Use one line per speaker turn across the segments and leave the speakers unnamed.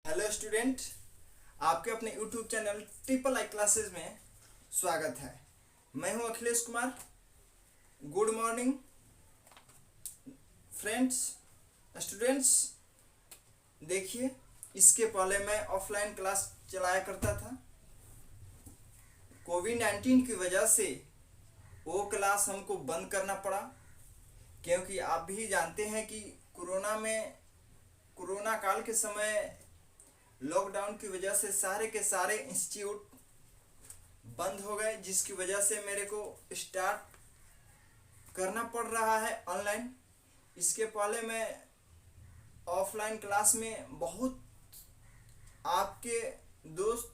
Hello student, आपके अपने YouTube channel triple I classes में स्वागत है। मैं हूं Akhilesh Kumar. Good morning friends, students. देखिए, इसके पहले मैं ऑफलाइन क्लास चलाया करता था। कोविड-19 की वजह से वो क्लास हमको बंद करना पड़ा, क्योंकि आप भी जानते हैं कि कोरोना काल के समय लॉकडाउन की वजह से सारे के सारे इंस्टीट्यूट बंद हो गए, जिसकी वजह से मेरे को स्टार्ट करना पड़ रहा है ऑनलाइन। इसके पहले मैं ऑफलाइन क्लास में बहुत आपके दोस्त,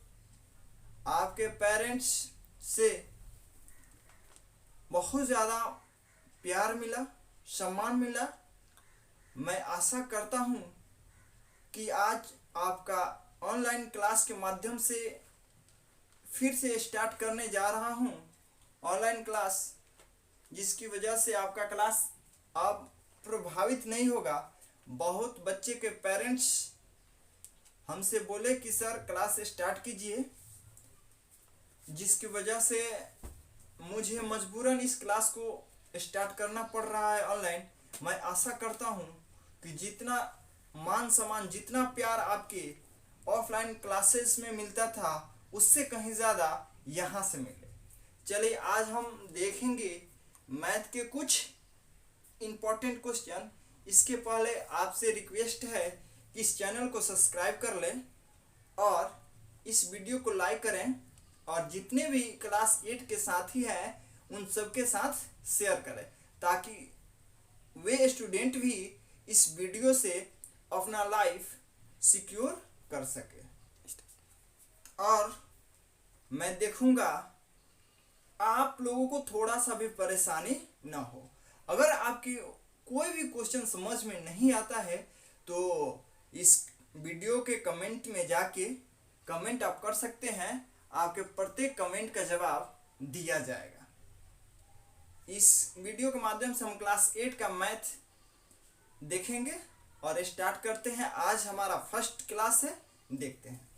आपके पेरेंट्स से बहुत ज़्यादा प्यार मिला, सम्मान मिला। मैं आशा करता हूँ कि आज आपका ऑनलाइन क्लास के माध्यम से फिर से स्टार्ट करने जा रहा हूँ ऑनलाइन क्लास, जिसकी वजह से आपका क्लास अब प्रभावित नहीं होगा। बहुत बच्चे के पेरेंट्स हमसे बोले कि सर क्लास स्टार्ट कीजिए, जिसकी वजह से मुझे मजबूरन इस क्लास को स्टार्ट करना पड़ रहा है ऑनलाइन। मैं आशा करता हूँ कि जितना मान सम्मान, जितना प्यार आपके ऑफलाइन क्लासेस में मिलता था, उससे कहीं ज़्यादा यहाँ से मिले। चलिए, आज हम देखेंगे मैथ के कुछ इम्पोर्टेंट क्वेश्चन। इसके पहले आपसे रिक्वेस्ट है कि इस चैनल को सब्सक्राइब कर लें और इस वीडियो को लाइक करें, और जितने भी क्लास 8 के साथी हैं उन सबके साथ शेयर करें, ताकि वे स्टूडेंट भी इस वीडियो से अपना लाइफ सिक्योर कर सके। और मैं देखूंगा आप लोगों को थोड़ा सा भी परेशानी ना हो। अगर आपकी कोई भी क्वेश्चन समझ में नहीं आता है तो इस वीडियो के कमेंट में जाके कमेंट आप कर सकते हैं। आपके प्रत्येक कमेंट का जवाब दिया जाएगा। इस वीडियो के माध्यम से हम क्लास 8 का मैथ देखेंगे और स्टार्ट करते हैं। आज हमारा फर्स्ट क्लास है, देखते हैं।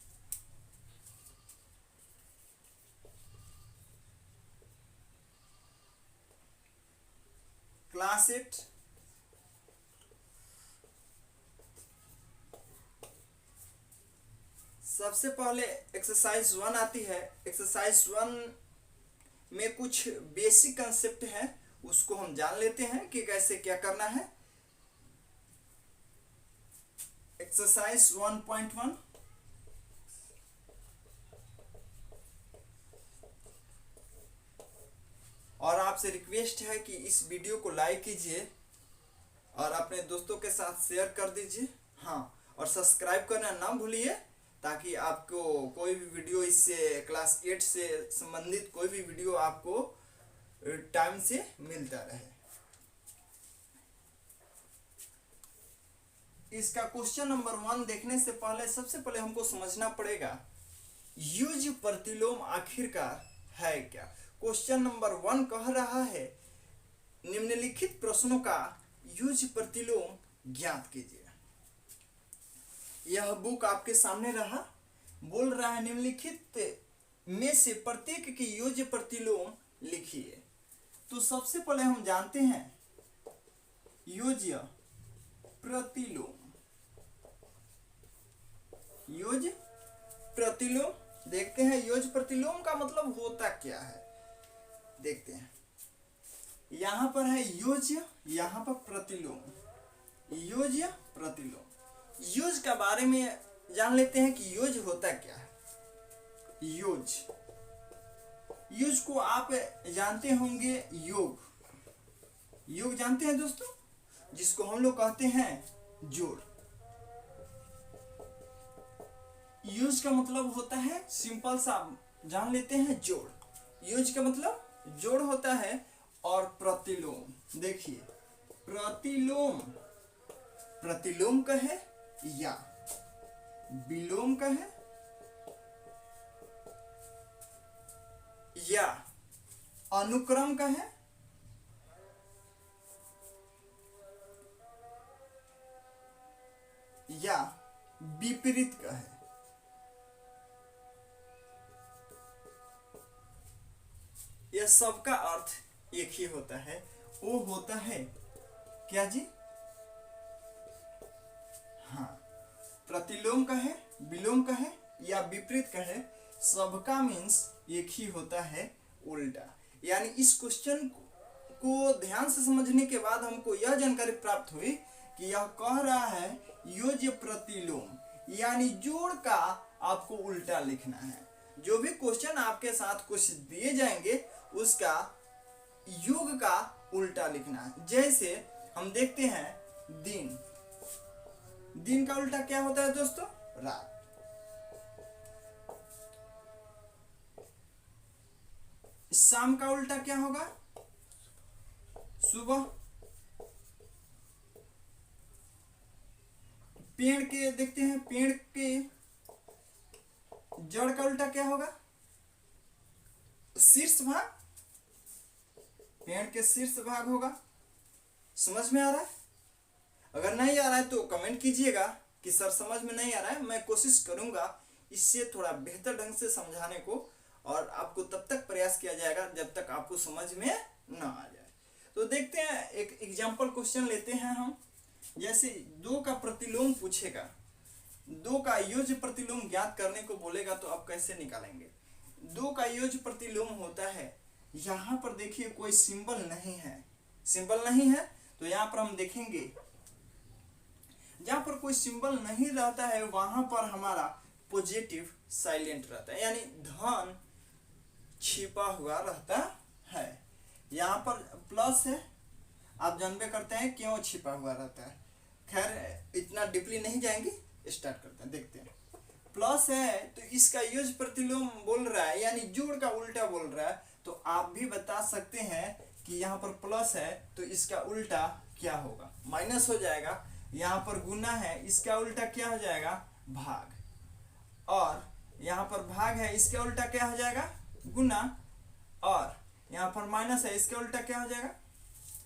क्लास 8 सबसे पहले एक्सरसाइज 1 आती है। एक्सरसाइज 1 में कुछ बेसिक कंसेप्ट है, उसको हम जान लेते हैं कि कैसे क्या करना है। एक्सरसाइज 1.1, और आपसे रिक्वेस्ट है कि इस वीडियो को लाइक कीजिए और अपने दोस्तों के साथ शेयर कर दीजिए। हाँ, और सब्सक्राइब करना ना भूलिए, ताकि आपको कोई भी वीडियो, इससे क्लास 8 से संबंधित कोई भी वीडियो आपको टाइम से मिलता रहे। इसका क्वेश्चन नंबर 1 देखने से पहले सबसे पहले हमको समझना पड़ेगा युज प्रतिलोम आखिरकार है क्या। क्वेश्चन नंबर 1 कह रहा है निम्नलिखित प्रश्नों का युज प्रतिलोम ज्ञात कीजिए। यह बुक आपके सामने रहा, बोल रहा है निम्नलिखित में से प्रत्येक की युज प्रतिलोम लिखिए। तो सबसे पहले हम जानते हैं युज प्रतिलोम। युज प्रतिलोम देखते हैं। युज प्रतिलोम का मतलब होता क्या है, देखते हैं। यहां पर है युज, यहां पर प्रतिलोम। युज प्रतिलोम। युज के बारे में जान लेते हैं कि युज होता क्या है। युज को आप जानते होंगे, योग जानते हैं दोस्तों, जिसको हम लोग कहते हैं जोड़। यूज का मतलब होता है, सिंपल सा जान लेते हैं, जोड़। यूज का मतलब जोड़ होता है। और प्रतिलोम, देखिए प्रतिलोम का है या विलोम का है या अनुक्रम का है या विपरीत विपरीत का है। यह सबका अर्थ एक ही होता है, वो होता है क्या जी? हाँ, प्रतिलोम का है, विलोम का है या विपरीत का है, सबका मीन्स एक ही होता है, उल्टा। यानी इस क्वेश्चन को ध्यान से समझने के बाद हमको यह जानकारी प्राप्त हुई कि यह कह रहा है योज्य प्रतिलोम, यानी जोड़ का आपको उल्टा लिखना है। जो भी क्वेश्चन आपके साथ कुछ दिए जाएंगे उसका योग का उल्टा लिखना है। जैसे हम देखते हैं दिन, दिन का उल्टा क्या होता है दोस्तों? रात। शाम का उल्टा क्या होगा? सुबह। पेड़ के देखते हैं, पेड़ के जड़ का उल्टा क्या होगा? शीर्ष भाग। पेड़ के शीर्ष भाग होगा। समझ में आ रहा है? अगर नहीं आ रहा है तो कमेंट कीजिएगा कि सर समझ में नहीं आ रहा है। मैं कोशिश करूंगा इससे थोड़ा बेहतर ढंग से समझाने को, और आपको तब तक प्रयास किया जाएगा जब तक आपको समझ में ना आ जाए। तो देखते हैं, एक एग्जाम्पल क्वेश्चन लेते हैं हम। जैसे 2 का प्रतिलोम पूछेगा, 2 का योज्य प्रतिलोम ज्ञात करने को बोलेगा तो आप कैसे निकालेंगे? 2 का योज्य प्रतिलोम होता है, यहाँ पर देखिए कोई सिंबल नहीं है, सिंबल नहीं है तो यहाँ पर हम देखेंगे जहाँ पर कोई सिंबल नहीं रहता है वहां पर हमारा पॉजिटिव साइलेंट रहता है, यानी धन छिपा हुआ रहता है। यहाँ पर प्लस है, आप जानबे करते हैं क्यों छिपा हुआ रहता है। खैर इतना डीपली नहीं जाएंगे, स्टार्ट करते हैं, देखते हैं। प्लस है तो इसका योज्य प्रतिलोम बोल रहा है, यानी जोड़ का उल्टा बोल रहा है। तो आप भी बता सकते हैं कि यहाँ पर प्लस है तो इसका उल्टा क्या होगा? माइनस हो जाएगा। यहाँ पर गुना है, इसका उल्टा क्या हो जाएगा? भाग। और यहाँ पर भाग है, इसका उल्टा क्या हो जाएगा? गुना। और यहाँ पर माइनस है, इसका उल्टा क्या हो जाएगा?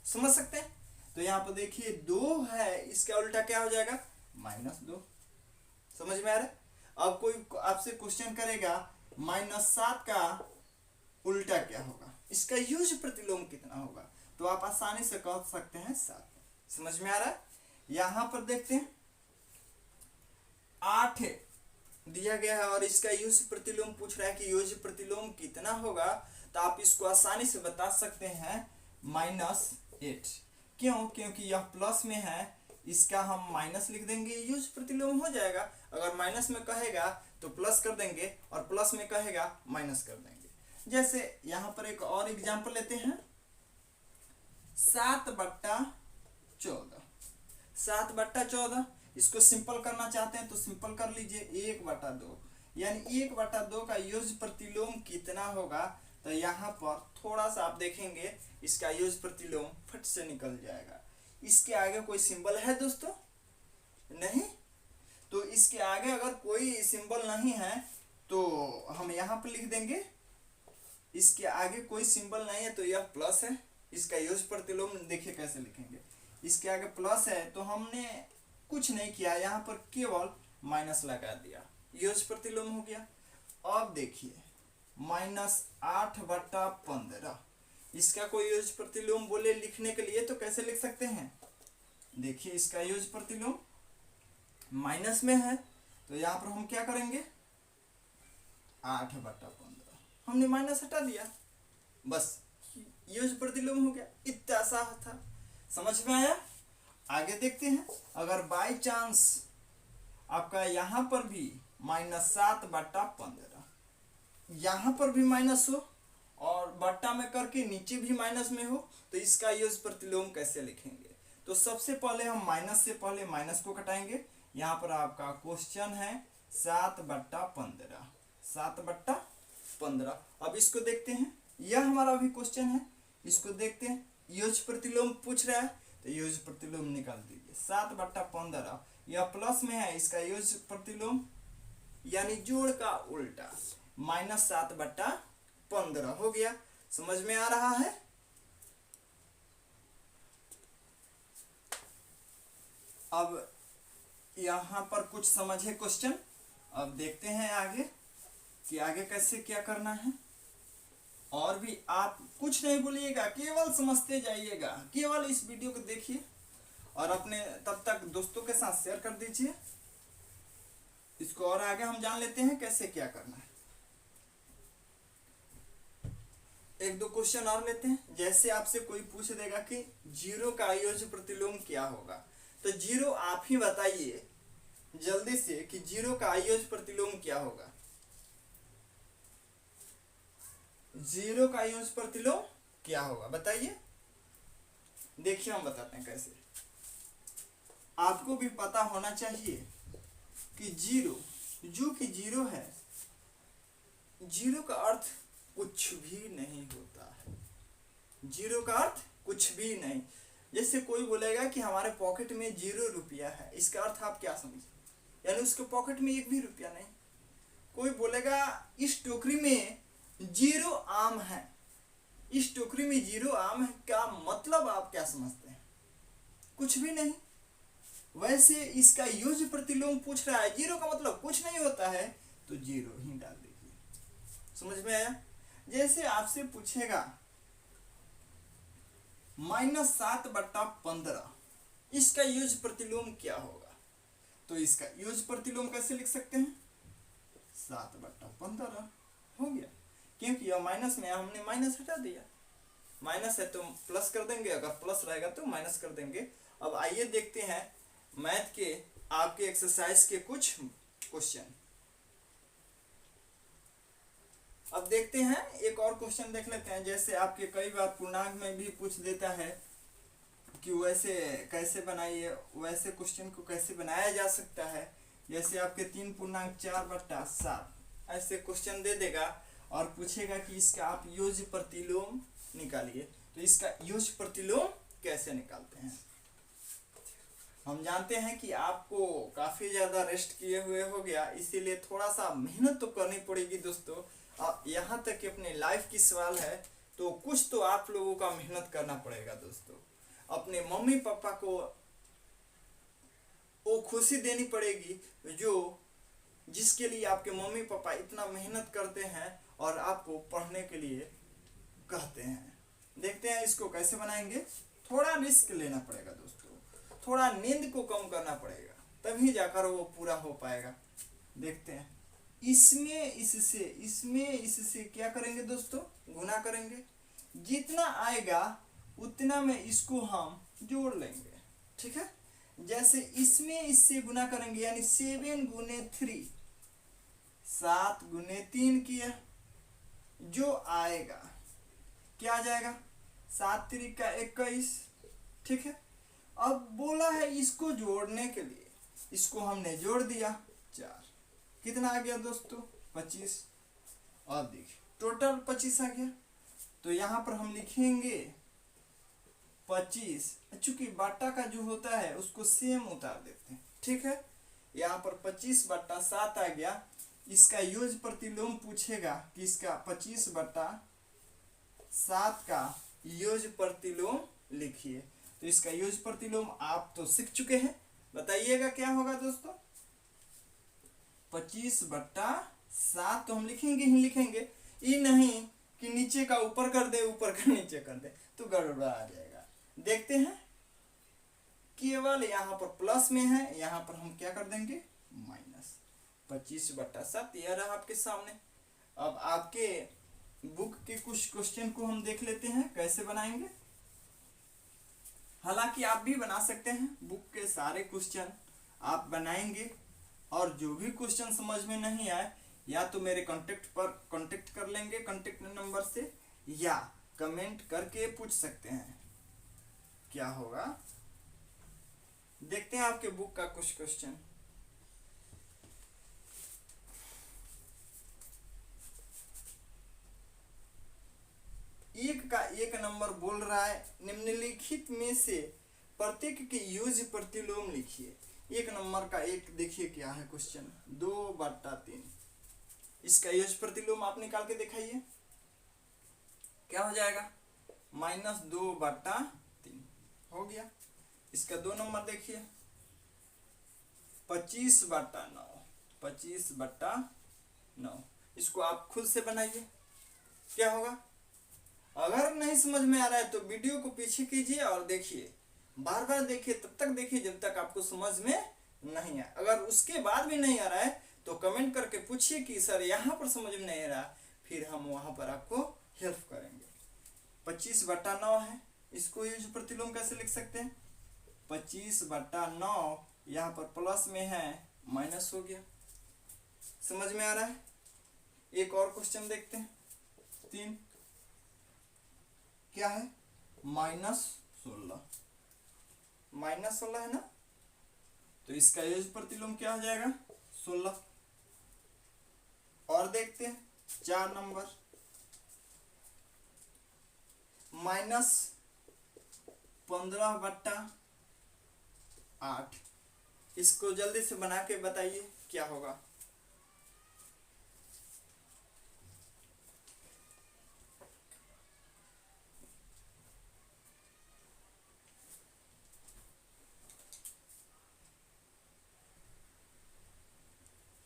समझ सकते हैं? तो यहाँ पर देखिए 2 है, इसका उल्टा क्या हो जाएगा? -2। समझ में आ रहा है? अब कोई आपसे क्वेश्चन करेगा -7 का उल्टा क्या होगा, इसका योज्य प्रतिलोम कितना होगा, तो आप आसानी से कह सकते हैं 7। समझ में आ रहा है? यहां पर देखते हैं 8 दिया गया है और इसका योज्य प्रतिलोम पूछ रहा है कि योज्य प्रतिलोम कितना होगा, तो आप इसको आसानी से बता सकते हैं -8। क्यों? क्योंकि यह प्लस में है, इसका हम माइनस लिख देंगे, योज्य प्रतिलोम हो जाएगा। अगर माइनस में कहेगा तो प्लस कर देंगे और प्लस में कहेगा माइनस कर देंगे। जैसे यहाँ पर एक और एग्जांपल लेते हैं, 7/14। 7/14 इसको सिंपल करना चाहते हैं तो सिंपल कर लीजिए, 1/2, यानी 1/2 का योज्य प्रतिलोम कितना होगा। तो यहाँ पर थोड़ा सा आप देखेंगे इसका योज्य प्रतिलोम फट से निकल जाएगा। इसके आगे कोई सिंबल है दोस्तों? नहीं। तो इसके आगे अगर कोई सिंबल नहीं है तो हम यहाँ पर लिख देंगे, इसके आगे कोई सिंबल नहीं है तो यह प्लस है। इसका योज्य प्रतिलोम देखिए कैसे लिखेंगे, इसके आगे प्लस है तो हमने कुछ नहीं किया, यहाँ पर केवल माइनस लगा दिया, योज्य प्रतिलोम हो गया। अब देखिए -8/15, इसका कोई योज्य प्रतिलोम बोले लिखने के लिए तो कैसे लिख सकते हैं? देखिए इसका योज्य प्रतिलोम माइनस में है तो यहाँ पर हम क्या करेंगे, 8/15, हमने माइनस हटा दिया, बस योज्य प्रतिलोम हो गया। इतना सा था, समझ में आया? आगे देखते हैं, अगर बाय चांस आपका यहाँ पर भी -7/15, यहाँ पर भी माइनस हो और बट्टा में करके नीचे भी माइनस में हो, तो इसका योज्य प्रतिलोम कैसे लिखेंगे? तो सबसे पहले हम माइनस से पहले माइनस को घटाएंगे। यहाँ पर आपका क्वेश्चन है 7/15, 7/15। अब इसको देखते हैं, यह हमारा भी क्वेश्चन है, इसको देखते हैं। योज्य प्रतिलोम पूछ रहा है तो योज्य प्रतिलोम निकाल दीजिए, 7/15, यह प्लस में है, इसका योज्य प्रतिलोम यानी जोड़ का उल्टा -7/15 हो गया। समझ में आ रहा है? अब यहाँ पर कुछ समझे क्वेश्चन। अब देखते हैं आगे कि आगे कैसे क्या करना है। और भी आप कुछ नहीं भूलिएगा, केवल समझते जाइएगा, केवल इस वीडियो को देखिए और अपने तब तक दोस्तों के साथ शेयर कर दीजिए इसको। और आगे हम जान लेते हैं कैसे क्या करना है। एक दो क्वेश्चन और लेते हैं। जैसे आपसे कोई पूछ देगा कि जीरो का आयोज्य प्रतिलोम क्या होगा, तो जीरो आप ही बताइए जल्दी से कि जीरो का आयोज्य प्रतिलोम क्या होगा। जीरो का आयोज्य प्रतिलोम क्या होगा बताइए। देखिए हम बताते हैं कैसे। आपको भी पता होना चाहिए कि जीरो, जो कि जीरो है, जीरो का अर्थ कुछ भी नहीं होता है। जीरो का अर्थ कुछ भी नहीं। जैसे कोई बोलेगा कि हमारे पॉकेट में 0 रुपया है, इसका अर्थ आप क्या समझे, यानी उसके पॉकेट में 1 भी रुपया नहीं। कोई बोलेगा इस टोकरी में 0 आम है, इस टोकरी में 0 आम है, क्या मतलब आप क्या समझते हैं, कुछ भी नहीं। वैसे इसका योज्य प्रतिलोम पूछ रहा है, जीरो का मतलब कुछ नहीं होता है, तो जीरो ही डाल दीजिए। समझ में आया। जैसे आपसे पूछेगा -7/15, इसका योज्य प्रतिलोम क्या होगा, तो इसका योज्य प्रतिलोम कैसे लिख सकते हैं, 7/15 हो गया। क्योंकि यह माइनस में हमने माइनस हटा दिया, माइनस है तो प्लस कर देंगे, अगर प्लस रहेगा तो माइनस कर देंगे। अब आइए देखते हैं मैथ के आपके एक्सरसाइज के कुछ क्वेश्चन। अब देखते हैं एक और क्वेश्चन देख लेते हैं। जैसे आपके कई बार पूर्णांक में भी पूछ देता है कि वैसे कैसे बनाइए, वैसे क्वेश्चन को कैसे बनाया जा सकता है। जैसे आपके 3 पूर्णांक 4/7 ऐसे क्वेश्चन दे देगा और पूछेगा कि इसका आप योज्य प्रतिलोम निकालिए। तो इसका योज्य प्रतिलोम कैसे निकालते हैं। हम जानते हैं कि आपको काफी ज्यादा रेस्ट किए हुए हो गया, इसीलिए थोड़ा सा मेहनत तो करनी पड़ेगी दोस्तों। यहाँ तक कि अपने लाइफ की सवाल है तो कुछ तो आप लोगों का मेहनत करना पड़ेगा दोस्तों। अपने मम्मी पापा को वो खुशी देनी पड़ेगी जो जिसके लिए आपके मम्मी पापा इतना मेहनत करते हैं और आपको पढ़ने के लिए कहते हैं। देखते हैं इसको कैसे बनाएंगे। थोड़ा रिस्क लेना पड़ेगा दोस्तों, थोड़ा नींद को कम करना पड़ेगा, तभी जाकर वो पूरा हो पाएगा। देखते हैं इसमें इससे क्या करेंगे दोस्तों, गुना करेंगे। जितना आएगा उतना में इसको हम जोड़ लेंगे, ठीक है। जैसे इसमें इससे गुना करेंगे यानी 7 × 3, 7 × 3 किया, जो आएगा क्या आ जाएगा, 7 × 3 = 21, ठीक है। अब बोला है इसको जोड़ने के लिए, इसको हमने जोड़ दिया 4, कितना आ गया दोस्तों 25। और देखिए टोटल 25 आ गया। तो यहाँ पर हम लिखेंगे 25, चूंकि बाटा का जो होता है उसको सेम उतार देते हैं, ठीक है। यहाँ पर 25/7 आ गया। इसका योज्य प्रतिलोम पूछेगा कि इसका 25/7 का योज्य प्रतिलोम लिखिए। तो इसका योज्य प्रतिलोम आप तो सीख चुके हैं, बताइएगा क्या होगा दोस्तों। 25/7 तो हम लिखेंगे ही लिखेंगे, ये नहीं कि नीचे का ऊपर कर दे ऊपर का नीचे कर दे तो गड़बड़ा आ जाएगा। देखते हैं केवल यहाँ पर प्लस में है, यहाँ पर हम क्या कर देंगे माइनस। 25/7 यह रहा आपके सामने। अब आपके बुक के कुछ क्वेश्चन को हम देख लेते हैं कैसे बनाएंगे। हालांकि आप भी बना सकते हैं, बुक के सारे क्वेश्चन आप बनाएंगे और जो भी क्वेश्चन समझ में नहीं आए या तो मेरे कांटेक्ट पर कांटेक्ट कर लेंगे, कांटेक्ट नंबर से, या कमेंट करके पूछ सकते हैं क्या होगा। देखते हैं आपके बुक का कुछ क्वेश्चन। एक का 1 नंबर बोल रहा है निम्नलिखित में से प्रत्येक के योज्य प्रतिलोम लिखिए। 1 नंबर का एक देखिए क्या है क्वेश्चन, 2/3। इसका योज्य प्रतिलोम आप निकाल के दिखाइए, क्या हो जाएगा -2/3 हो गया। इसका 2 नंबर देखिए 25/9, 25/9। इसको आप खुद से बनाइए, क्या होगा। अगर नहीं समझ में आ रहा है तो वीडियो को पीछे कीजिए और देखिए, बार बार देखिए, तब तक देखिए जब तक आपको समझ में नहीं आए। अगर उसके बाद भी नहीं आ रहा है तो कमेंट करके पूछिए कि सर यहाँ पर समझ में नहीं आ रहा, फिर हम वहां पर आपको हेल्प करेंगे। 25/9 है, इसको यूज प्रतिलोम कैसे लिख सकते हैं। 25/9 यहाँ पर प्लस में है, माइनस हो गया। समझ में आ रहा है। एक और क्वेश्चन देखते हैं, 3, क्या है, -16, -16 है ना, तो इसका यूज प्रतिलोम क्या हो जाएगा, 16। और देखते हैं 4 नंबर, -15/8। इसको जल्दी से बना के बताइए क्या होगा।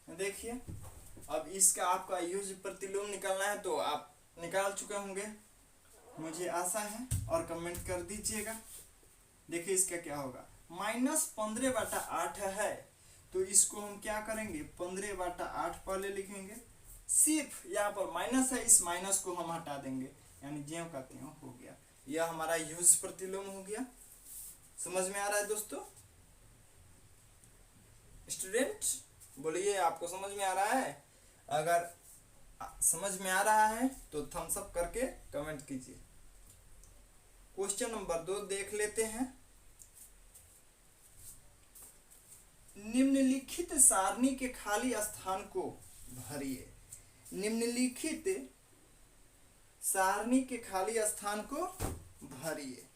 देखिए, अब इसका आपका यूज प्रतिलोम निकालना है तो आप निकाल चुके होंगे, मुझे आशा है, और कमेंट कर दीजिएगा। देखिए इसका क्या होगा, -15/8 है, तो इसको हम क्या करेंगे, 15/8 पहले लिखेंगे। सिर्फ यहाँ पर माइनस है, इस माइनस को हम हटा देंगे, यानी ज्यों का त्यों हो गया। यह हमारा यूज प्रतिलोम हो गया। समझ में आ रहा है दोस्तों। स्टूडेंट बोलिए, आपको समझ में आ रहा है। अगर समझ में आ रहा है तो थम्स अप करके कमेंट कीजिए। क्वेश्चन नंबर 2 देख लेते हैं। निम्नलिखित सारणी के खाली स्थान को भरिए। निम्नलिखित सारणी के खाली स्थान को भरिए।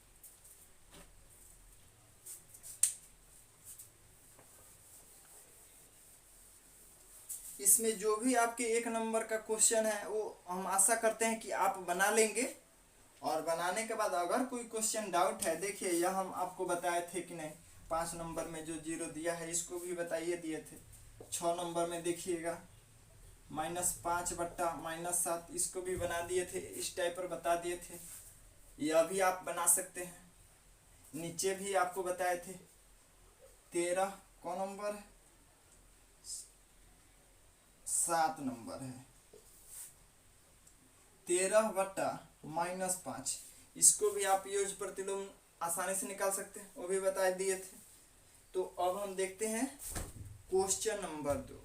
इसमें जो भी आपके 1 नंबर का क्वेश्चन है वो हम आशा करते हैं कि आप बना लेंगे, और बनाने के बाद अगर कोई क्वेश्चन डाउट है, देखिए यह हम आपको बताए थे कि नहीं, 5 नंबर में जो 0 दिया है इसको भी बताइए दिए थे। 6 नंबर में देखिएगा -5/-7, इसको भी बना दिए थे, इस टाइप पर बता दिए थे। यह भी आप बना सकते हैं। नीचे भी आपको बताए थे। 13 कौन नंबर है, 7 नंबर है, 13/-5, इसको भी आप यूज प्रतिलोम आसानी से निकाल सकते हैं, वो भी बता दिए थे। तो अब हम देखते हैं क्वेश्चन नंबर 2।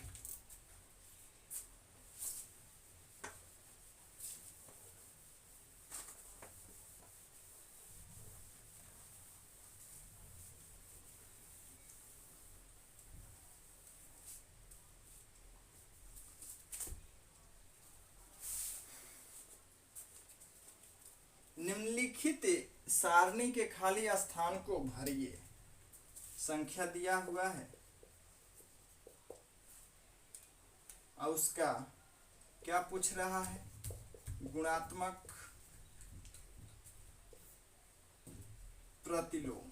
निम्नलिखित सारणी के खाली स्थान को भरिए। संख्या दिया हुआ है और उसका क्या पूछ रहा है, गुणात्मक प्रतिलोम।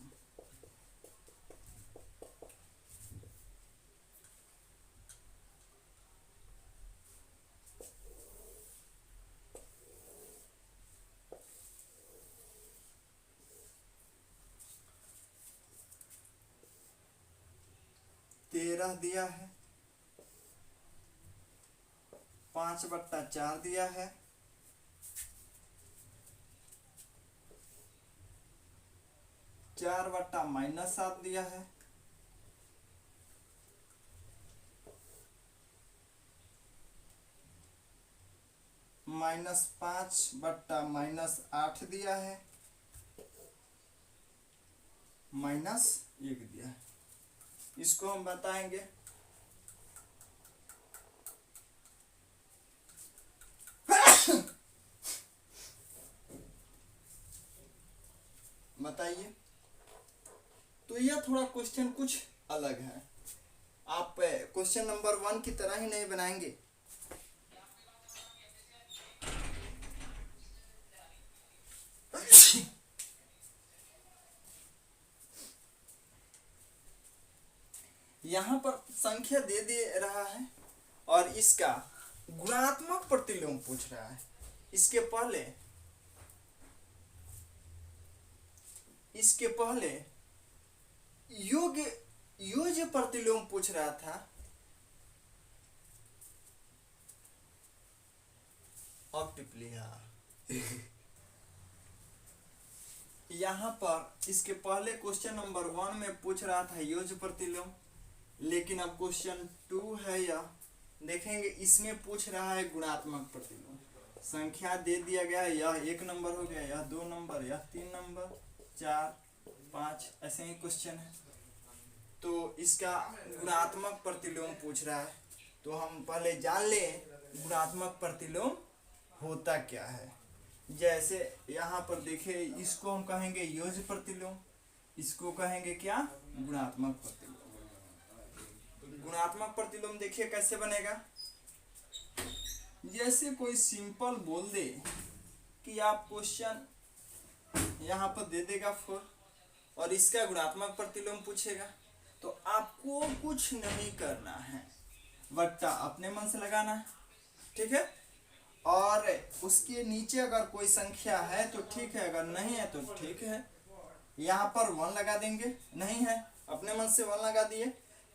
तेरह दिया है, 5/4 दिया है, 4/-7 दिया है, -5/-8 दिया है, -1 दिया है। इसको हम बताएंगे। बताइए। तो यह थोड़ा क्वेश्चन कुछ अलग है, आप क्वेश्चन नंबर 1 की तरह ही नहीं बनाएंगे। यहाँ पर संख्या दे रहा है और इसका गुणात्मक प्रतिलोम पूछ रहा है। इसके पहले योज्य प्रतिलोम पूछ रहा था। अब टिप लिया। यहाँ पर इसके पहले क्वेश्चन नंबर 1 में पूछ रहा था योज्य प्रतिलोम, लेकिन अब क्वेश्चन 2 है यह देखेंगे, इसमें पूछ रहा है गुणात्मक प्रतिलोम। संख्या दे दिया गया है, यह 1 नंबर हो गया, यह 2 नंबर, यह 3 नंबर, 4, 5 ऐसे ही क्वेश्चन है। तो इसका गुणात्मक प्रतिलोम पूछ रहा है, तो हम पहले जान ले गुणात्मक प्रतिलोम होता क्या है। जैसे यहाँ पर देखिए, इसको हम कहेंगे योज्य प्रतिलोम, इसको कहेंगे क्या, गुणात्मक प्रतिलोम। गुणात्मक प्रतिलोम देखिए कैसे बनेगा। जैसे कोई सिंपल बोल दे कि आप क्वेश्चन यहाँ पर दे देगा 4 और इसका गुणात्मक प्रतिलोम पूछेगा, तो आपको कुछ नहीं करना है, बट्टा अपने मन से लगाना है, ठीक है। और उसके नीचे अगर कोई संख्या है तो ठीक है, अगर नहीं है तो ठीक है। यहाँ पर 1 लगा देंगे, नहीं है अपने मन से 1 लगा दिए,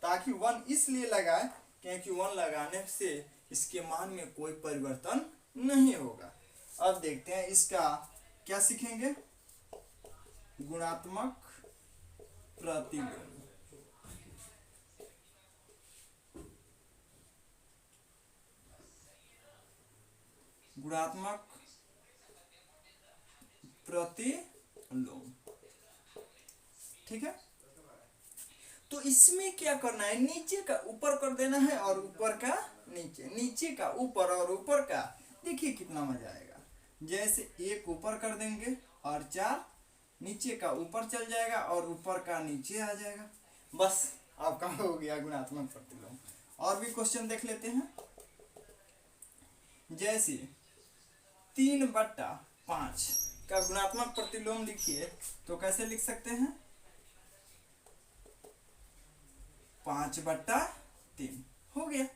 ताकि 1 इसलिए लगाए क्योंकि 1 लगाने से इसके मान में कोई परिवर्तन नहीं होगा। अब देखते हैं इसका क्या सीखेंगे, गुणात्मक प्रतिलोम। गुणात्मक प्रतिलोम, ठीक है। तो इसमें क्या करना है, नीचे का ऊपर कर देना है और ऊपर का नीचे, नीचे का ऊपर और ऊपर का, देखिए कितना मजा आएगा। जैसे 1 ऊपर कर देंगे और 4 नीचे का ऊपर चल जाएगा और ऊपर का नीचे आ जाएगा, बस आपका हो गया गुणात्मक प्रतिलोम। और भी क्वेश्चन देख लेते हैं। जैसे 3/5 का गुणात्मक प्रतिलोम लिखिए, तो कैसे लिख सकते हैं, 5/3 हो गया।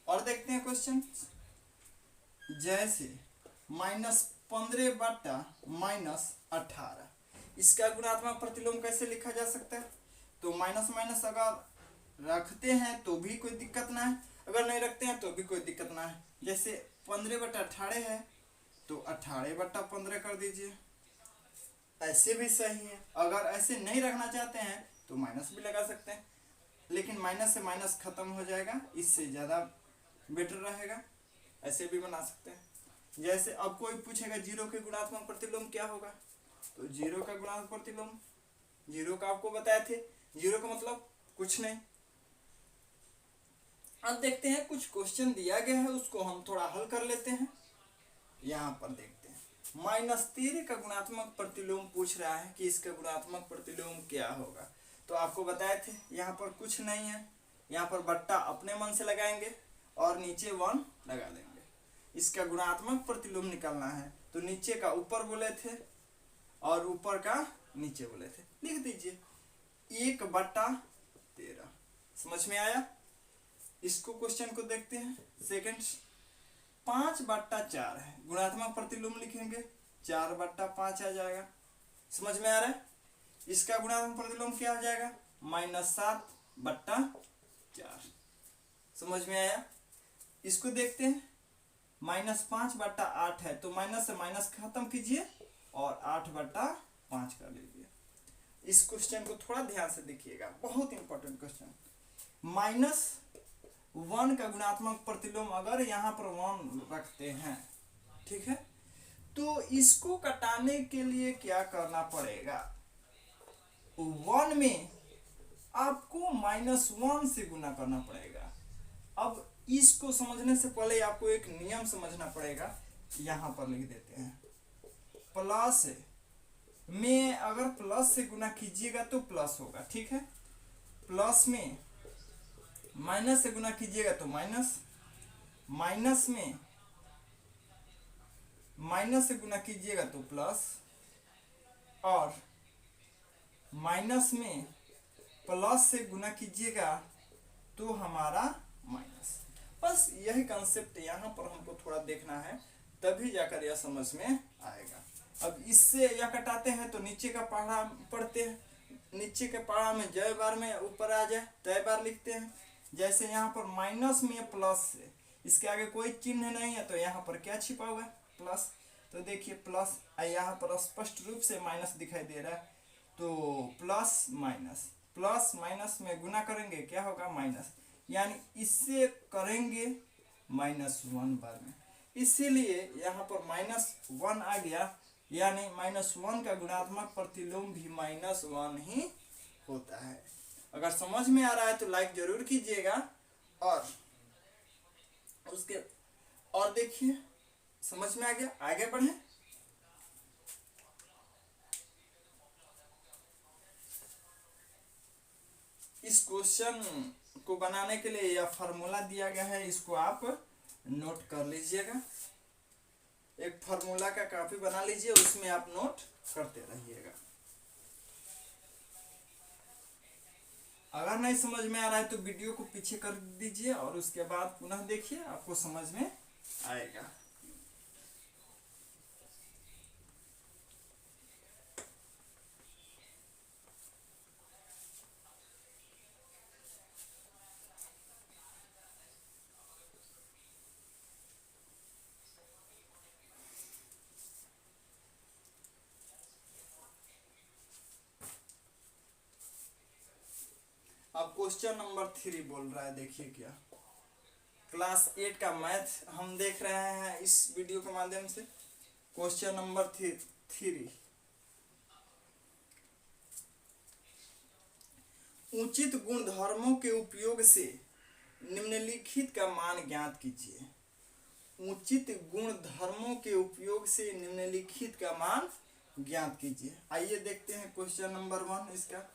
और देखते हैं क्वेश्चन, जैसे -15/-18, इसका गुणात्मक प्रतिलोम कैसे लिखा जा सकता है। तो माइनस माइनस अगर रखते हैं तो भी कोई दिक्कत ना है, अगर नहीं रखते हैं तो भी कोई दिक्कत ना है। जैसे 15/18 है तो 18/15 कर दीजिए, ऐसे भी सही है। अगर ऐसे नहीं रखना चाहते हैं तो माइनस भी लगा सकते हैं, लेकिन माइनस से माइनस खत्म हो जाएगा, इससे ज़्यादा बेटर रहेगा, ऐसे भी बना सकते हैं। जैसे अब कोई पूछेगा 0 के गुणात्मक प्रतिलोम क्या होगा, तो 0 का गुणात्मक प्रतिलोम, 0 का आपको बताए थे, 0 का मतलब कुछ नहीं। अब देखते हैं, कुछ क्वेश्चन दिया गया है उसको हम थोड़ा हल कर लेते हैं। यहाँ पर देखते हैं, -13 का गुणात्मक प्रतिलोम पूछ रहा है कि इसका गुणात्मक प्रतिलोम क्या होगा। तो आपको बताए थे यहाँ पर कुछ नहीं है, यहाँ पर बट्टा अपने मन से लगाएंगे और नीचे 1 लगा देंगे। इसका गुणात्मक प्रतिलोम निकालना है, तो नीचे का ऊपर बोले थे और ऊपर का नीचे बोले थे, लिख दीजिए 1/13। समझ में आया। इसको क्वेश्चन को देखते हैं सेकंड, 5/4 है, गुणात्मक प्रतिलोम लिखेंगे 4/5 आ जाएगा। समझ में आ रहा है। इसका गुणात्मक प्रतिलोम क्या हो जाएगा, -7/4। समझ में आया। इसको देखते हैं, -5/8 है, तो माइनस से माइनस खत्म कीजिए और 8/5 कर लीजिए। इस क्वेश्चन को थोड़ा ध्यान से देखिएगा, बहुत इंपॉर्टेंट क्वेश्चन। -1 का गुणात्मक प्रतिलोम अगर यहाँ पर 1 रखते हैं, ठीक है, तो इसको घटाने के लिए क्या करना पड़ेगा, 1 में आपको -1 से गुना करना पड़ेगा। अब इसको समझने से पहले आपको एक नियम समझना पड़ेगा, यहाँ पर लिख देते हैं। प्लस में अगर प्लस से गुना कीजिएगा तो प्लस होगा, ठीक है। प्लस में माइनस से गुना कीजिएगा तो माइनस, माइनस में माइनस से गुना कीजिएगा तो प्लस, और माइनस में प्लस से गुना कीजिएगा तो हमारा माइनस। बस यही कंसेप्ट यहाँ पर हमको थोड़ा देखना है, तभी जाकर यह समझ में आएगा। अब इससे यह कटाते हैं तो नीचे का पहाड़ा पढ़ते हैं, नीचे के पहाड़ा में जय बार में ऊपर आ जाए तय बार लिखते हैं। जैसे यहाँ पर माइनस में प्लस है, इसके आगे कोई चिन्ह नहीं है तो यहाँ पर क्या छिपा हुआ है, प्लस। तो देखिए प्लस, यहाँ पर स्पष्ट रूप से माइनस दिखाई दे रहा है, तो प्लस माइनस, प्लस माइनस में गुना करेंगे क्या होगा, माइनस, यानी इससे करेंगे -1 बार में, इसीलिए यहाँ पर -1 आ गया, यानी -1 का गुणात्मक प्रतिलोम भी -1 ही होता है। अगर समझ में आ रहा है तो लाइक जरूर कीजिएगा, और उसके और देखिए समझ में आ गया, आगे बढ़े। इस क्वेश्चन को बनाने के लिए यह फार्मूला दिया गया है, इसको आप नोट कर लीजिएगा। एक फार्मूला का कॉपी बना लीजिए, उसमें आप नोट करते रहिएगा। अगर नहीं समझ में आ रहा है तो वीडियो को पीछे कर दीजिए और उसके बाद पुनः देखिए, आपको समझ में आएगा। अब क्वेश्चन नंबर 3 बोल रहा है, देखिए क्या, क्लास 8 का मैथ हम देख रहे हैं इस वीडियो के माध्यम से। क्वेश्चन नंबर 3, उचित गुणधर्मों के उपयोग से निम्नलिखित का मान ज्ञात कीजिए। उचित गुणधर्मों के उपयोग से निम्नलिखित का मान ज्ञात कीजिए। आइए देखते हैं क्वेश्चन नंबर 1 इसका।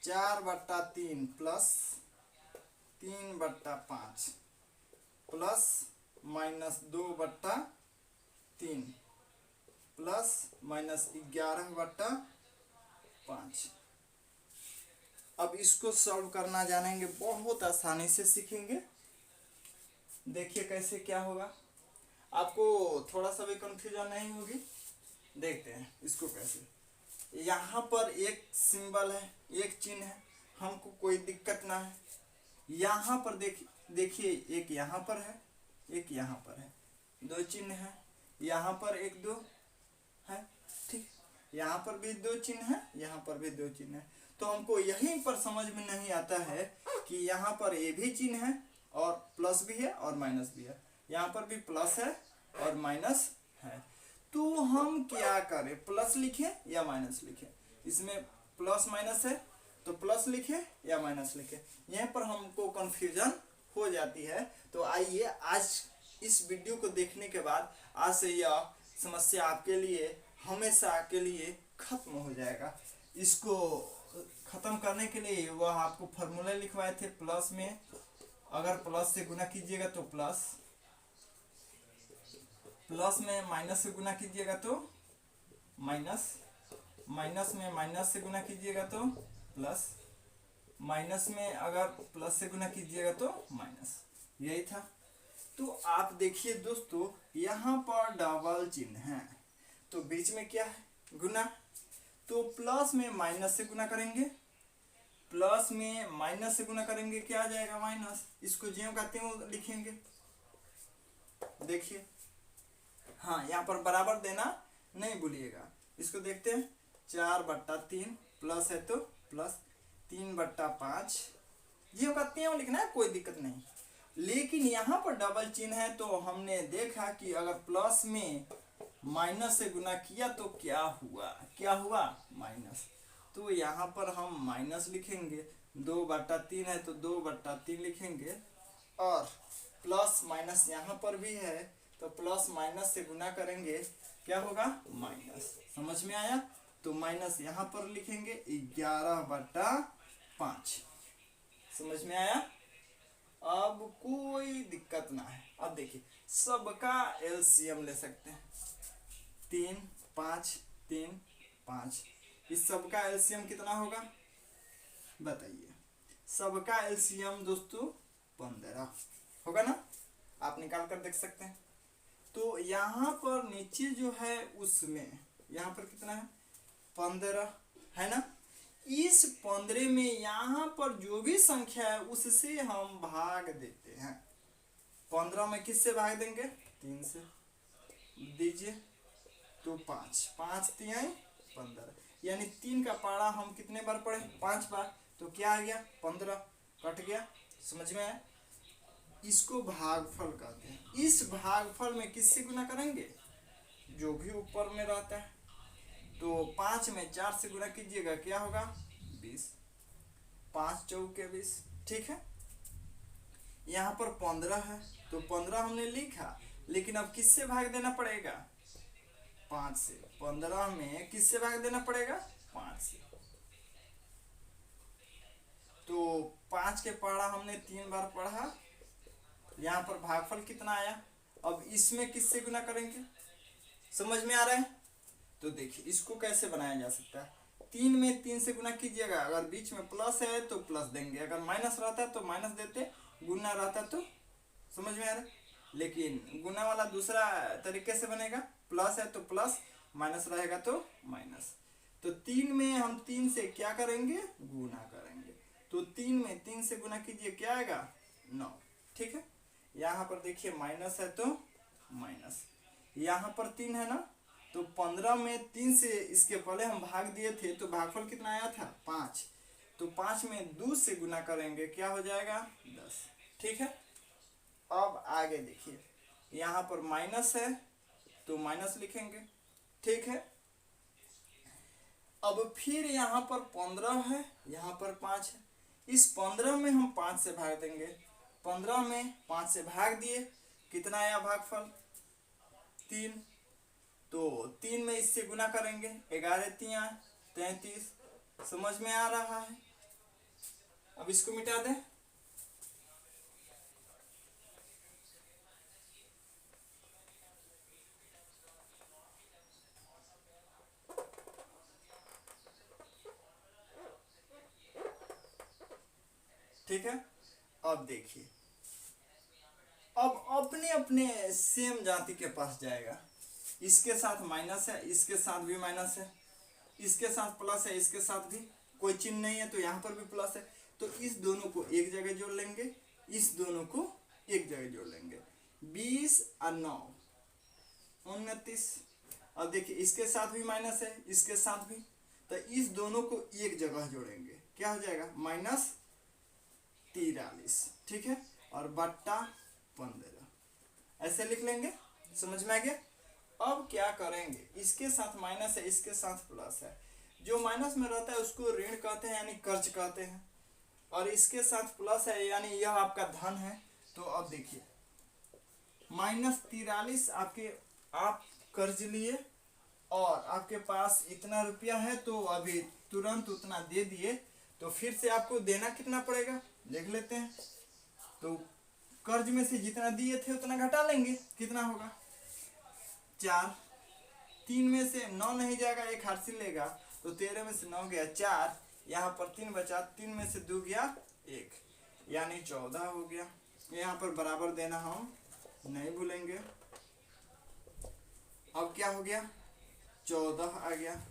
4/3 प्लस 3/5 प्लस -2/3 प्लस -11/5। अब इसको सॉल्व करना जानेंगे, बहुत आसानी से सीखेंगे। देखिए कैसे क्या होगा, आपको थोड़ा सा भी कंफ्यूजन नहीं होगी। देखते हैं इसको कैसे। यहाँ पर एक सिंबल है, एक चिन्ह है, हमको कोई दिक्कत ना है। यहाँ पर देखिए एक यहाँ पर है, एक यहाँ पर है, दो चिन्ह है। यहाँ पर 1 2 है, ठीक, यहाँ पर भी 2 चिन्ह है, यहाँ पर भी 2 चिन्ह है। तो हमको यहीं पर समझ में नहीं आता है कि यहाँ पर ये भी चिन्ह है और प्लस भी है और माइनस भी है, यहाँ पर भी प्लस है और माइनस है। तो हम क्या करें, प्लस लिखें या माइनस लिखें? इसमें प्लस माइनस है तो प्लस लिखें या माइनस लिखें, यहाँ पर हमको कंफ्यूजन हो जाती है। तो आइए आज इस वीडियो को देखने के बाद आज से यह समस्या आपके लिए हमेशा के लिए खत्म हो जाएगा। इसको खत्म करने के लिए वह आपको फॉर्मूला लिखवाए थे, प्लस में अगर प्लस से गुना कीजिएगा तो प्लस, प्लस में माइनस से गुना कीजिएगा तो माइनस, माइनस में माइनस से गुना कीजिएगा तो प्लस, माइनस में अगर प्लस से गुना कीजिएगा तो माइनस, यही था। तो आप देखिए दोस्तों, यहाँ पर डबल चिन्ह है तो बीच में क्या है, गुना। तो प्लस में माइनस से गुना करेंगे, प्लस में माइनस से गुना करेंगे, क्या आ जाएगा, माइनस। इसको ज्यों का त्यों लिखेंगे। देखिए हाँ, यहाँ पर बराबर देना नहीं भूलिएगा। इसको देखते हैं, 4/3 प्लस है तो प्लस, 3/5 ज्यों का त्यों लिखना है, कोई दिक्कत नहीं। लेकिन यहाँ पर डबल चिन्ह है तो हमने देखा कि अगर प्लस में माइनस से गुना किया तो क्या हुआ, क्या हुआ, माइनस। तो यहाँ पर हम माइनस लिखेंगे, 2/3 है तो 2/3 लिखेंगे, और प्लस माइनस यहाँ पर भी है तो प्लस माइनस से गुना करेंगे, क्या होगा, माइनस। समझ में आया? तो माइनस यहाँ पर लिखेंगे 11/5। समझ में आया? अब कोई दिक्कत ना है। अब देखिए सबका एलसीएम ले सकते हैं, 3 5 3 5। इस सबका एलसीएम कितना होगा, बताइए, सबका एलसीएम दोस्तों 15 होगा ना, आप निकाल कर देख सकते हैं। तो यहाँ पर नीचे जो है उसमें यहाँ पर कितना है 15 है ना। इस 15 में यहाँ पर जो भी संख्या है उससे हम भाग देते हैं। 15 में किससे भाग देंगे 3 से दीजिए तो 5 5 3 15 यानी 3 का पारा हम कितने बार पढ़े 5 बार। तो क्या आ गया 15 कट गया। समझ में आया। इसको भागफल कहते हैं। इस भागफल में किससे गुना करेंगे जो भी ऊपर में रहता है। तो 5 में 4 से गुना कीजिएगा क्या होगा 20 5 चौके 20 ठीक है। यहाँ पर 15 है तो 15 हमने लिखा, लेकिन अब किससे भाग देना पड़ेगा 5 से। 15 में किससे भाग देना पड़ेगा 5 से। तो 5 के पढ़ा हमने 3 बार पढ़ा। यहाँ पर भागफल कितना आया। अब इसमें किससे गुना करेंगे समझ में आ रहा है। तो देखिए इसको कैसे बनाया जा सकता है। 3 में 3 से गुना कीजिएगा, अगर बीच में प्लस है तो प्लस देंगे, अगर माइनस रहता है तो माइनस देते, गुना रहता तो समझ में आ रहा है। लेकिन गुना वाला दूसरा तरीके से बनेगा, प्लस है तो प्लस, माइनस रहेगा तो माइनस। तो 3 में हम 3 से क्या करेंगे गुना करेंगे। तो 3 में 3 से गुना कीजिए क्या आएगा 9 ठीक है। यहाँ पर देखिए माइनस है तो माइनस, यहाँ पर 3 है ना। तो 15 में 3 से इसके पहले हम भाग दिए थे तो भागफल कितना आया था 5। तो 5 में 2 से गुना करेंगे क्या हो जाएगा 10 ठीक है। अब आगे देखिए यहाँ पर माइनस है तो माइनस लिखेंगे ठीक है। अब फिर यहाँ पर 15 है, यहाँ पर 5 है। इस 15 में हम 5 से भाग देंगे। 15 में 5 से भाग दिए, कितना आया भागफल 3। तो 3 में इससे गुना करेंगे, 11 3 33। समझ में आ रहा है। अब इसको मिटा दें। ठीक है। अब देखिए, अब अपने अपने सेम जाति के पास जाएगा। इसके साथ माइनस है, इसके साथ भी माइनस है, इसके साथ प्लस है, इसके साथ भी कोई चिन्ह नहीं है तो यहाँ पर भी प्लस है। तो इस दोनों को एक जगह जोड़ लेंगे, इस दोनों को एक जगह जोड़ लेंगे। 20 और 9 29। अब देखिए इसके साथ भी माइनस है, इसके साथ भी, तो इस दोनों को एक जगह जोड़ेंगे क्या हो जाएगा -43 ठीक है। और बट्टा 15 ऐसे लिख लेंगे। समझ में आ गया। अब क्या करेंगे, इसके साथ माइनस है, इसके साथ प्लस है। जो माइनस में रहता है उसको ऋण कहते हैं यानी कर्ज कहते हैं, और इसके साथ प्लस है यानी यह आपका धन है। तो अब देखिए -43 आप कर्ज लिए और आपके पास इतना रुपया है तो अभी तुरंत उतना दे दिए, तो फिर से आपको देना कितना पड़ेगा देख लेते हैं। तो कर्ज में से जितना दिए थे उतना घटा लेंगे, कितना होगा 4। 3 में से 9 नहीं जाएगा, एक हासिल लेगा, तो 13 में से 9 गया 4, यहाँ पर 3 बचा, 3 में से 2 गया 1 यानी 14 हो गया। यहाँ पर बराबर देना हम नहीं भूलेंगे। अब क्या हो गया 14 आ गया।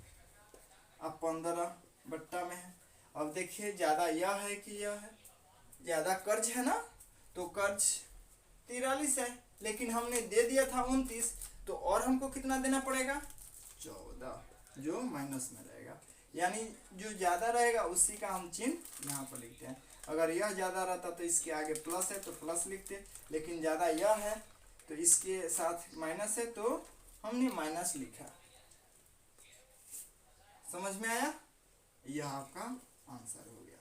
अब 15 बट्टा में है। अब देखिए ज्यादा यह है कि यह है, ज्यादा कर्ज है ना, तो कर्ज 43 है, लेकिन हमने दे दिया था 29, तो और हमको कितना देना पड़ेगा 14 जो माइनस में रहेगा। यानी जो ज्यादा रहेगा उसी का हम चिन्ह यहाँ पर लिखते हैं। अगर यह ज्यादा रहता तो इसके आगे प्लस है तो प्लस लिखते, लेकिन ज्यादा यह है तो इसके साथ माइनस है तो हमने माइनस लिखा। समझ में आया। यह आपका आंसर हो गया।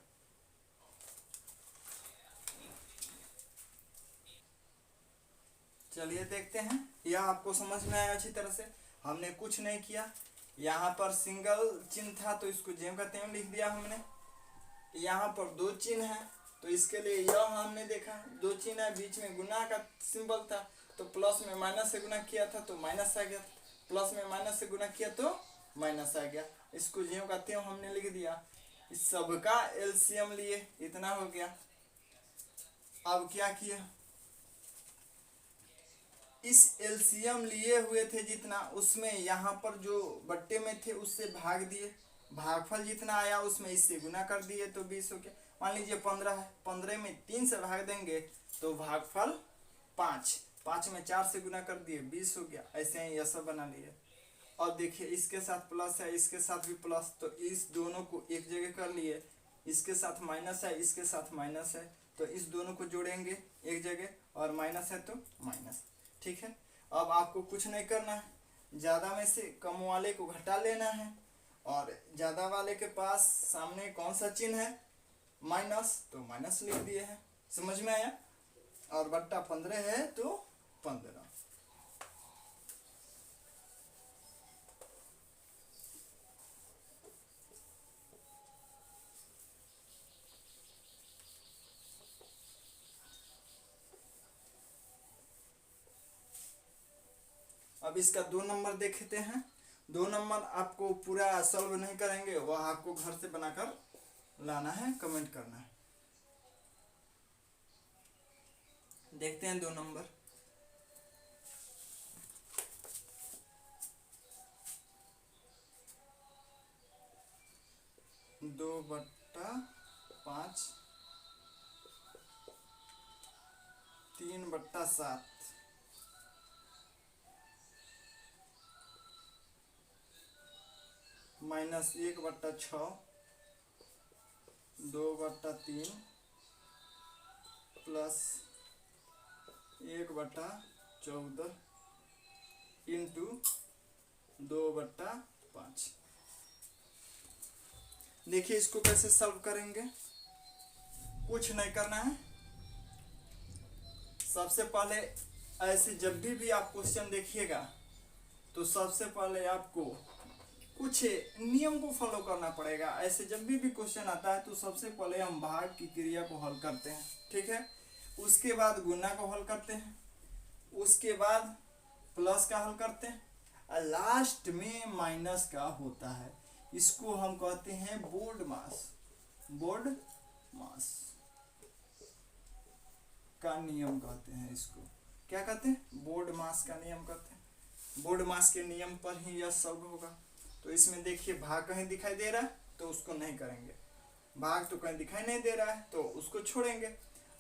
चलिए देखते हैं, यह आपको समझ में आया अच्छी तरह से। हमने कुछ नहीं किया, यहाँ पर सिंगल चिन्ह था तो इसको जेम का तेम लिख दिया हमने। यहाँ पर 2 चिन्ह है तो इसके लिए यह हमने देखा 2 चिन्ह है, बीच में गुना का सिंबल था तो प्लस में माइनस से गुना किया था तो माइनस आ गया, प्लस में माइनस से गुना किया तो माइनस आ गया। इसको ज्यों का त्यों हमने लिख दिया। इस सबका एलसीएम लिए, इतना हो गया। अब क्या किया, इस एलसीएम लिए हुए थे जितना, उसमें यहाँ पर जो बट्टे में थे उससे भाग दिए, भागफल जितना आया उसमें इससे गुना कर दिए तो 20 हो गया। मान लीजिए 15 है, 15 में 3 से भाग देंगे तो भागफल 5, 5 में 4 से गुना कर दिए 20 हो गया। ऐसे ही यह सब बना लिए। अब देखिए इसके साथ प्लस है, इसके साथ भी प्लस, तो इस दोनों को एक जगह कर लिए। इसके साथ माइनस है, इसके साथ माइनस है, तो इस दोनों को जोड़ेंगे एक जगह, और माइनस है तो माइनस। ठीक है, अब आपको कुछ नहीं करना है, ज़्यादा में से कम वाले को घटा लेना है, और ज़्यादा वाले के पास सामने कौन सा चिन्ह है, माइनस, तो माइनस लिख दिए हैं। समझ में आया। और बट्टा 15 है तो 15। अब इसका 2 नंबर देखते हैं। 2 नंबर आपको पूरा सॉल्व नहीं करेंगे, वह आपको घर से बनाकर लाना है, कमेंट करना है। देखते हैं 2 नंबर। दो बट्टा 5, 3/7, माइनस 1/6, 2/3, प्लस 1/14 इंटू 2/5। देखिए इसको कैसे सॉल्व करेंगे, कुछ नहीं करना है। सबसे पहले ऐसे जब भी आप क्वेश्चन देखिएगा तो सबसे पहले आपको कुछ नियम को फॉलो करना पड़ेगा। ऐसे जब भी क्वेश्चन आता है तो सबसे पहले हम भाग की क्रिया को हल करते हैं, ठीक है। उसके बाद गुना को हल करते हैं, उसके बाद प्लस का हल करते हैं, और लास्ट में माइनस का होता है। इसको हम कहते हैं बोर्ड मास। बोर्ड मास का नियम कहते हैं इसको। क्या कहते हैं, बोर्ड मास का नियम कहते हैं। बोर्ड मास के नियम पर ही यह सॉल्व होगा। तो इसमें देखिए भाग कहीं दिखाई दे रहा है तो उसको नहीं करेंगे, भाग तो कहीं दिखाई नहीं दे रहा है तो उसको छोड़ेंगे।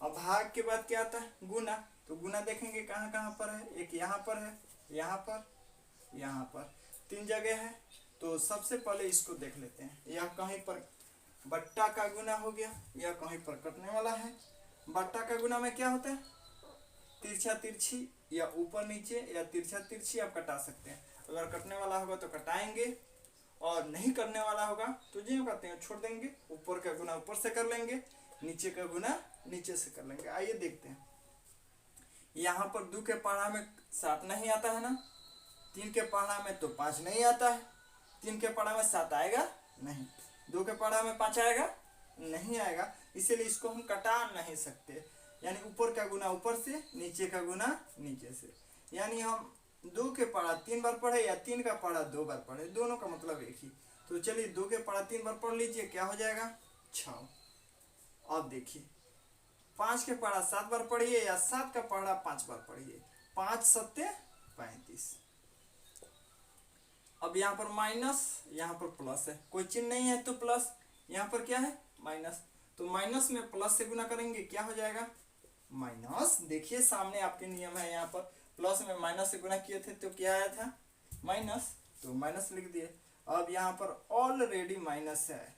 अब भाग के बाद क्या आता है, गुना। तो गुना देखेंगे कहाँ कहाँ पर है, एक यहाँ पर है, यहाँ पर, यहाँ पर, 3 जगह है। तो सबसे पहले इसको देख लेते हैं। यह कहीं पर बट्टा का गुना हो गया, यह कहीं पर कटने वाला है। बट्टा का गुना में क्या होता है, तिरछा तिरछी या ऊपर नीचे या तिरछा तिरछी आप कटा सकते हैं। अगर कटने वाला होगा तो कटाएंगे, और नहीं करने वाला होगा तो जो कहते हैं छोड़ देंगे। ऊपर का गुना ऊपर से कर लेंगे, नीचे का गुना नीचे से कर लेंगे। आइए देखते हैं। यहाँ पर 2 के पढ़ा में 7 नहीं आता है ना, 3 के पढ़ा में तो 5 नहीं आता है, 3 के पढ़ा में 7 आएगा नहीं, 2 के पढ़ा में 5 आएगा नहीं आएगा, इसीलिए इसको हम कटा नहीं सकते। यानी ऊपर का गुना ऊपर से, नीचे का गुना नीचे से। यानी हम 2 के पढ़ा 3 बार पढ़े या 3 का पढ़ा 2 बार पढ़े, दोनों का मतलब एक ही। तो चलिए 2 के पढ़ा 3 बार पढ़ लीजिए, क्या हो जाएगा 6। अब देखिए 5 के पढ़ा 7 बार पढ़िए या 7 का पढ़ा 5 बार पढ़िए, 5 7 35। अब यहाँ पर माइनस, यहाँ पर प्लस है, कोई चिन्ह नहीं है तो प्लस, यहाँ पर क्या है माइनस, तो माइनस में प्लस से गुना करेंगे क्या हो जाएगा माइनस। देखिए सामने आपके नियम है, यहाँ पर प्लस में माइनस से गुना किए थे तो क्या आया था माइनस, तो माइनस लिख दिए। अब यहाँ पर ऑलरेडी माइनस है,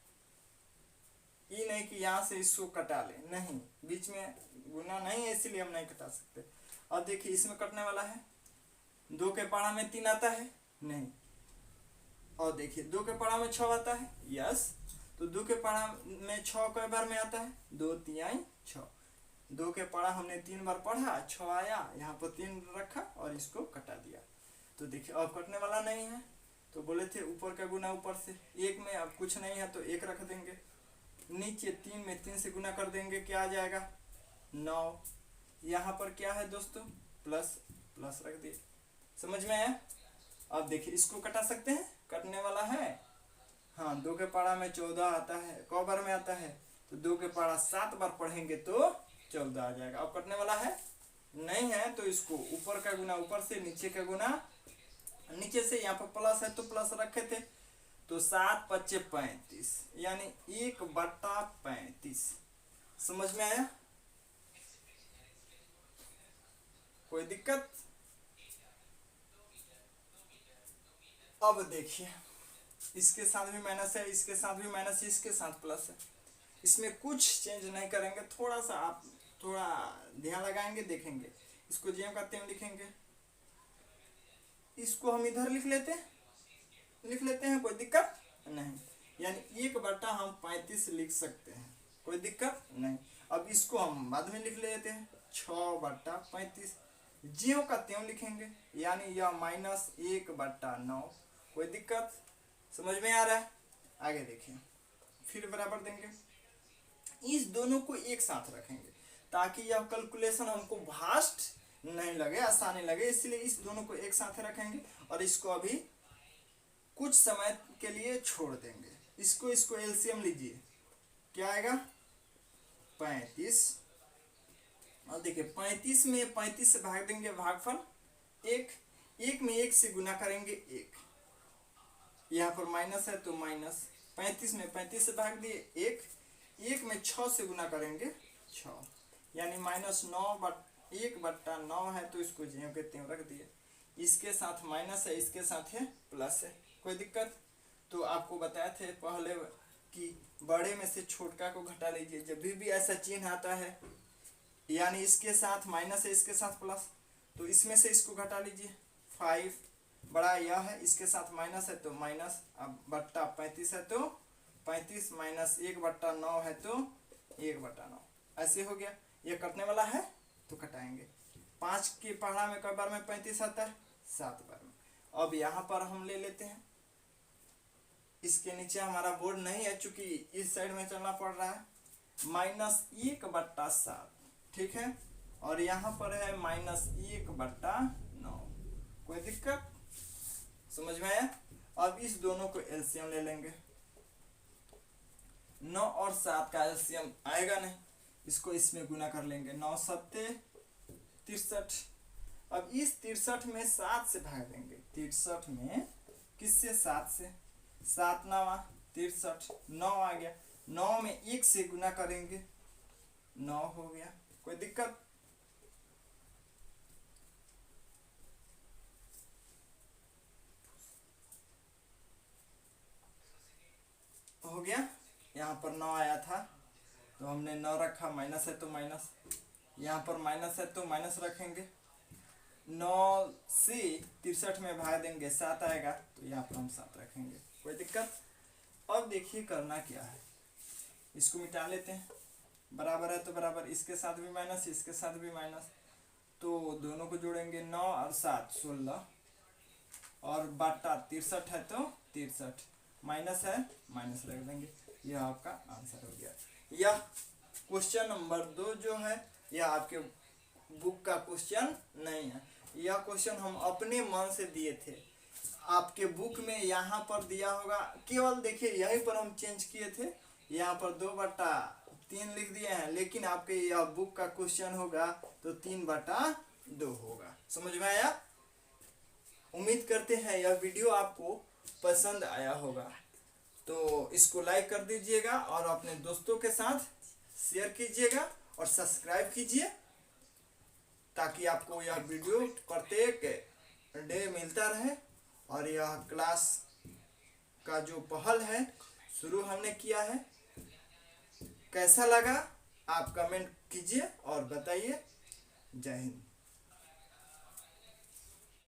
ये नहीं कि यहाँ से इसको कटा ले, नहीं, बीच में गुना नहीं है इसीलिए हम नहीं कटा सकते। अब देखिए इसमें कटने वाला है, 2 के पढ़ा में 3 आता है नहीं, और देखिए 2 के पढ़ा में 6 आता है, यस। तो 2 के पढ़ा में 6 कई बार में आता है, 2 3 6। 2 के पढ़ा हमने 3 बार पढ़ा, 6 आया, यहाँ पर 3 रखा और इसको कटा दिया। तो देखिए अब कटने वाला नहीं है, तो बोले थे ऊपर का गुना ऊपर से, 1 में अब कुछ नहीं है तो 1 रख देंगे, नीचे 3 में 3 से गुना कर देंगे, क्या आ जाएगा 9। यहाँ पर क्या है दोस्तों प्लस, प्लस रख दिए। समझ में आया। अब देखिए इसको कटा सकते हैं, कटने वाला है, हाँ 2 के पारा में 14 आता है, कौ बार में आता है तो 2 के पारा 7 बार पढ़ेंगे तो 14 आ जाएगा। अब कटने वाला है नहीं है तो इसको ऊपर का गुना ऊपर से, नीचे का गुना नीचे से। यहाँ पर प्लस है तो प्लस रखे थे तो 7 पच्चे 35 यानी 1/35। समझ में आया? कोई दिक्कत? अब देखिए इसके साथ भी माइनस है, इसके साथ भी माइनस है, इसके साथ प्लस है। इसमें कुछ चेंज नहीं करेंगे, थोड़ा सा आप थोड़ा ध्यान लगाएंगे देखेंगे। इसको जेम का तेम लिखेंगे, इसको हम इधर लिख लेते हैं, कोई दिक्कत नहीं। यानी 1/, हम 35 लिख सकते हैं, कोई दिक्कत नहीं। अब इसको हम बाद में लिख लेते हैं 6/35, ज्यों का त्यों लिखेंगे, यानी यह -1/9। कोई दिक्कत? समझ में आ रहा है? आगे देखिए फिर बराबर देंगे, इस दोनों को एक साथ रखेंगे ताकि यह कैलकुलेशन हमको भास्ट नहीं लगे, आसानी लगे, इसलिए इस दोनों को एक साथ रखेंगे और इसको अभी कुछ समय के लिए छोड़ देंगे। इसको एलसीएम लीजिए, क्या आएगा 35। और देखिए 35 में 35 से भाग देंगे, भागफल 1 में 1 से गुना करेंगे 1, यहाँ पर माइनस है तो माइनस। 35 में 35 से भाग दिए 1 में 6 से गुना करेंगे 6, यानी -1/9 है तो इसको ज्यों के त्यों रख दिए। इसके साथ माइनस है, इसके साथ है प्लस है, कोई दिक्कत? तो आपको बताए थे पहले कि बड़े में से छोटका को घटा लीजिए। जब भी ऐसा चिन्ह आता है यानी इसके साथ माइनस है, इसके साथ प्लस, तो इसमें से इसको घटा लीजिए। 5 बड़ा यह है, इसके साथ माइनस है तो माइनस, अब बट्टा 35 है तो 35 माइनस 1/9 है तो 1/9, ऐसे हो गया। ये कटने वाला है तो कटाएंगे। 5 के पहाड़ा में कई बार में 35 आता है? 7 बार में। अब यहाँ पर हम ले लेते हैं, इसके नीचे हमारा बोर्ड नहीं है चूंकि इस साइड में चलना पड़ रहा है, -1/7, ठीक है। और यहाँ पर है -1/9, कोई दिक्कत? समझ में आया? अब इस दोनों को एलसीएम ले लेंगे, 9 और 7 का एलसीएम आएगा नहीं, इसको इसमें गुना कर लेंगे, 9 सत्ते 63। अब इस 63 में 7 से भाग देंगे, 63 में किससे? 7 से, 7 9 63, 9 आ गया। 9 में 1 से गुना करेंगे 9 हो गया, कोई दिक्कत? हो गया। यहाँ पर 9 आया था तो हमने 9 रखा, माइनस है तो माइनस, यहाँ पर माइनस है तो माइनस रखेंगे। 9 से 63 में भाग देंगे 7 आएगा तो यहाँ पर हम 7 रखेंगे, कोई दिक्कत? अब देखिए करना क्या है, इसको मिटा लेते हैं, बराबर है तो बराबर, इसके साथ भी माइनस, इसके साथ भी माइनस, तो दोनों को जोड़ेंगे 9 और 7 16, और बटा 63 है तो 63, माइनस है माइनस रख देंगे। यह आपका आंसर हो गया। यह क्वेश्चन नंबर 2 जो है यह आपके बुक का क्वेश्चन नहीं है, यह क्वेश्चन हम अपने मन से दिए थे। आपके बुक में यहाँ पर दिया होगा, केवल देखिए यहीं पर हम चेंज किए थे, यहाँ पर 2/3 लिख दिए हैं, लेकिन आपके यह बुक का क्वेश्चन होगा तो 3/2 होगा। समझ में आया? उम्मीद करते हैं यह वीडियो आपको पसंद आया होगा, तो इसको लाइक कर दीजिएगा और अपने दोस्तों के साथ शेयर कीजिएगा और सब्सक्राइब कीजिए ताकि आपको यह वीडियो प्रत्येक डे मिलता रहे। और यह क्लास का जो पहल है शुरू हमने किया है, कैसा लगा आप कमेंट कीजिए और बताइए। जय हिंद।